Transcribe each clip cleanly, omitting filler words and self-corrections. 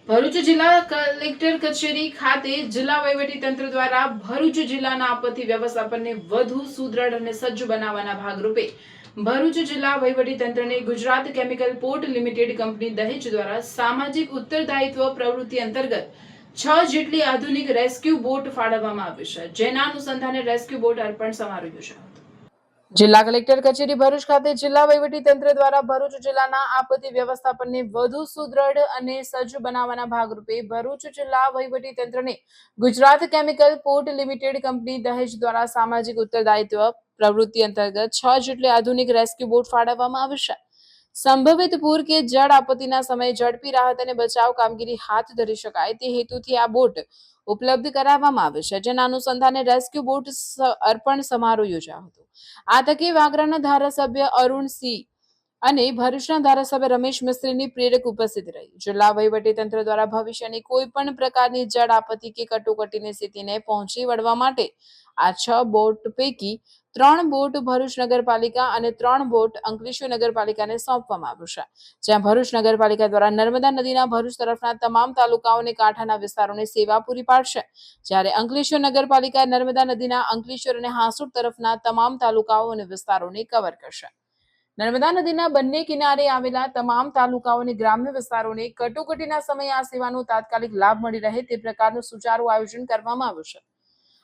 ભરૂચ જિલ્લા કલેક્ટર કચેરી ખાતે જિલ્લા વહીવટીતંત્ર દ્વારા ભરૂચ જિલ્લાના આપત્તિ વ્યવસ્થાપનને વધુ સુદૃઢ અને સજ્જ બનાવવાના ભાગરૂપે ભરૂચ જિલ્લા વહીવટીતંત્રને Gujarat chemical port limited company દહેજ દ્વારા સામાજિક ઉત્તરદાયિત્વ પ્રવૃત્તિ અંતર્ગત 6 જેટલી આધુનિક રેસ્ક્યુ બોટ ફાળવવામાં આવી છે, જેના અનુસંધાને રેસ્ક્યુ બોટ અર્પણ સમારોહ યોજાયો હતો। જિલ્લા કલેક્ટર કચેરી ભરૂચ ખાતે જિલ્લા વહીવટીતંત્ર દ્વારા ભરૂચ જિલ્લાના આપત્તિ વ્યવસ્થાપનને વધુ સુદૃઢ અને સજ્જ બનાવવાના ભાગરૂપે ભરૂચ જિલ્લા વહીવટીતંત્રને Gujarat chemical port limited company દહેજ દ્વારા સામાજિક ઉત્તરદાયિત્વ પ્રવૃત્તિ અંતર્ગત 6 જેટલી આધુનિક રેસ્ક્યુ બોટ ફાળવવામાં આવી છે। સંભવિત પૂર કે જળ આપત્તિના સમયે ઝડપી રાહત અને બચાવ કામગીરી હાથ ધરી શકાય તે હેતુથી આ બોટ ઉપલબ્ધ કરાવવામાં આવે છે, જેના અનુસંધાને રેસ્ક્યુ બોટ અર્પણ સમારોહ યોજાયો હતો। આ તકે વાગરાના ધારાસભ્ય અરુણસિંહ અને ભરૂચના ધારાસભ્ય રમેશ મિસ્ત્રીની પ્રેરક ઉપસ્થિતિ રહી। જિલ્લા વહીવટીતંત્ર દ્વારા ભવિષ્યની કોઈ પણ પ્રકારની જળ આપત્તિ કે કટોકટીની સ્થિતિને પહોંચી વળવા માટે આ 6 બોટ પૈકી 3 બોટ ભરૂચ નગરપાલિકા અને 3 બોટ અંકલેશ્વર નગરપાલિકાને સોંપવામાં આવ્યું છે, જ્યાં ભરૂચ નગરપાલિકા દ્વારા નર્મદા નદીના ભરૂચ તરફના તમામ તાલુકાઓ અને કાંઠાના વિસ્તારોને સેવા પૂરી પાડશે, જ્યારે અંકલેશ્વર નગરપાલિકા નર્મદા નદીના અંકલેશ્વર અને હાંસોડ તરફના તમામ તાલુકાઓ અને વિસ્તારોને કવર કરશે। નર્મદા નદીના બંને કિનારે આવેલા તમામ તાલુકાઓ અને ગ્રામ્ય વિસ્તારોને કટોકટીના સમયે આ સેવાનો તાત્કાલિક લાભ મળી રહે તે પ્રકારનું સુચારુ આયોજન કરવામાં આવ્યું છે।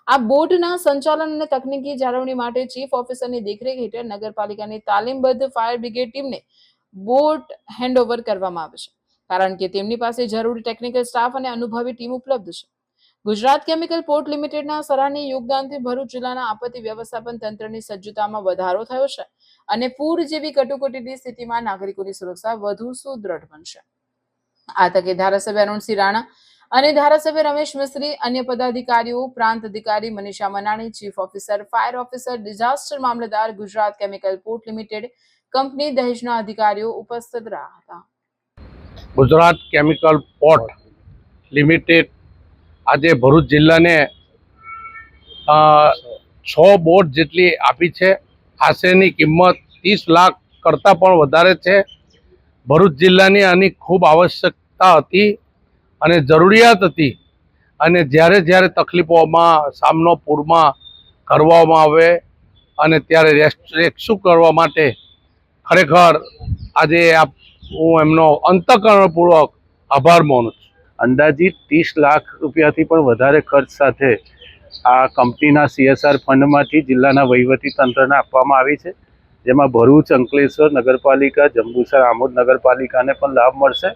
આ બોટના સંચાલન અને તકનીકી જાળવણી માટે ચીફ ઓફિસરની દેખરેખ હેઠળ નગરપાલિકાની તાલીમબદ્ધ ફાયર બ્રિગેડ ટીમને બોટ હેન્ડઓવર કરવામાં આવે છે, કારણ કે તેમની પાસે જરૂરી ટેકનિકલ સ્ટાફ અને અનુભવી ટીમ ઉપલબ્ધ છે। ગુજરાત કેમિકલ પોર્ટ લિમિટેડના સરાહનીય યોગદાનથી ભરૂચ જિલ્લાના આપત્તિ વ્યવસ્થાપન તંત્રની સજ્જતામાં વધારો થયો છે અને પૂર જેવી કટોકટીની સ્થિતિમાં નાગરિકોની સુરક્ષા વધુ સુદૃઢ બનશે। આ તકે ધારાસભ્ય અરુણસિંહ રાણા અને ધારાસભ્ય રમેશ મિસ્ત્રી, અન્ય પદાધિકારીઓ, પ્રાંત અધિકારી Manisha Manani, chief officer, fire officer, disaster mamlatdar, Gujarat chemical port limited company દહેજના અધિકારીઓ ઉપસ્થિત રહ્યા હતા। ગુજરાત કેમિકલ પોર્ટ લિમિટેડ આજે ભરૂચ જિલ્લાને 6 બોટ જેટલી આપી છે। આશરેની કિંમત 30 લાખ કરતાં પણ વધારે છે। ભરૂચ જિલ્લાની આની ખૂબ આવશ્યકતા હતી અને જરૂરિયાત હતી, અને જ્યારે જ્યારે તકલીફોમાં સામનો પૂરમાં કરવામાં આવે અને ત્યારે રેસ્ક્યુ કરવા માટે ખરેખર આજે હું એમનો અંતઃકરણપૂર્વક આભાર માનું છું। અંદાજિત 30 લાખ રૂપિયાથી પણ વધારે ખર્ચ સાથે આ કંપનીના CSR ફંડમાંથી જિલ્લાના વહીવટી તંત્રને આપવામાં આવી છે, જેમાં ભરૂચ, અંકલેશ્વર નગરપાલિકા, જંબુસર, આમોદ નગરપાલિકાને પણ લાભ મળશે।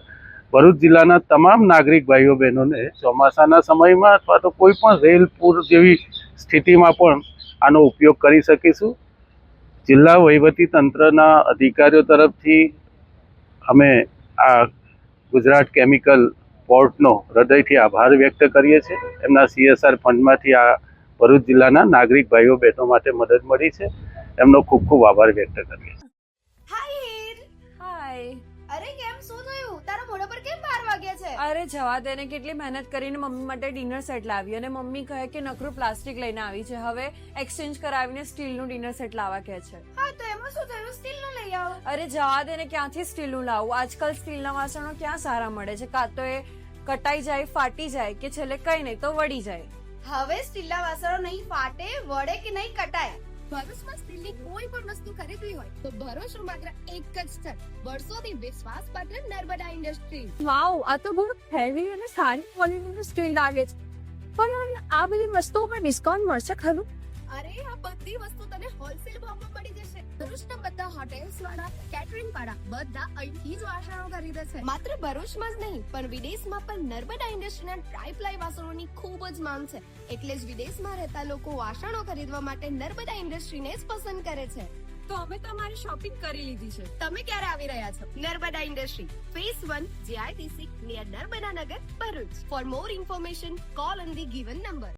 ભરૂચ જિલ્લાના તમામ નાગરિક ભાઈઓ બહેનોને ચોમાસાના સમયમાં અથવા તો કોઈ પણ રેલ પૂર જેવી સ્થિતિમાં પણ આનો ઉપયોગ કરી શકીશું। જિલ્લા વહીવટી તંત્રના અધિકારીઓ તરફથી અમે આ ગુજરાત કેમિકલ પોર્ટનો હૃદયથી આભાર વ્યક્ત કરીએ છીએ। એમના CSR ફંડમાંથી આ ભરૂચ જિલ્લાના નાગરિક ભાઈઓ બહેનો માટે મદદ મળી છે, એમનો ખૂબ ખૂબ આભાર વ્યક્ત કરીએ છીએ। હાય હીર, હાય। અરે કેમ શું થયું? તારા મોઢા પર કેમ 12 વાગ્યા છે? અરે જવા દે ને, કેટલી મહેનત કરીને મમ્મી માટે ડિનર સેટ લાવી અને મમ્મી કહે કે નકરું પ્લાસ્ટિક લઈને આવી છે, હવે એક્સચેન્જ કરાવીને સ્ટીલનું ડિનર સેટ લાવવા કહે છે। હા તો એમાં શું થયું? સ્ટીલનું લઈ આવો। અરે જવા દે ને, ક્યાંથી સ્ટીલનું લાવું? આજકાલ સ્ટીલના વાસણો ક્યાં સારા મળે છે? કાં તો એ કટાઈ જાય, ફાટી જાય, કે છેલ્લે કઈ નહીં તો વળી જાય। હવે સ્ટીલના વાસણો નહીં ફાટે, વળે કે નહીં કટાય। ભરૂચમાં સ્ટીલની કોઈ પણ વસ્તુ ખરીદવી હોય તો ભરૂચનું માત્ર એક જ સ્થળ, વર્ષોથી વિશ્વાસપાત્ર નર્મદા ઇન્ડસ્ટ્રીઝ। વાવ, આ તો બહુ હેવી અને સારી ક્વોલિટીનું સ્ટીલ લાગે છે, પણ આ બધી વસ્તુઓ પર ડિસ્કાઉન્ટ મળશે ખરું? અરે આ બધી વસ્તુ તને હોલસેલ ભાવમાં મળી જશે। ભરૂચના બધા હોટેલ્સ વાળા, કેટરિંગ વાળા બધા અહીંથી જ વાસણો ખરીદે છે। માત્ર ભરૂચમાં જ નહીં પણ વિદેશમાં પણ નર્મદા ઇન્ડસ્ટ્રીના ટ્રાય-પ્લાય વાસણોની ખૂબ જ માંગ છે, એટલે જ વિદેશમાં રહેતા લોકો વાસણો ખરીદવા માટે નર્મદા ઇન્ડસ્ટ્રીને જ પસંદ કરે છે। તો અમે તમારી શોપિંગ કરી લીધી છે। તમે ક્યારે આવી રહ્યા છો? Narmada industry, phase 1, JITC, near Narmada Nagar, Bharuch. For more information call on the given number.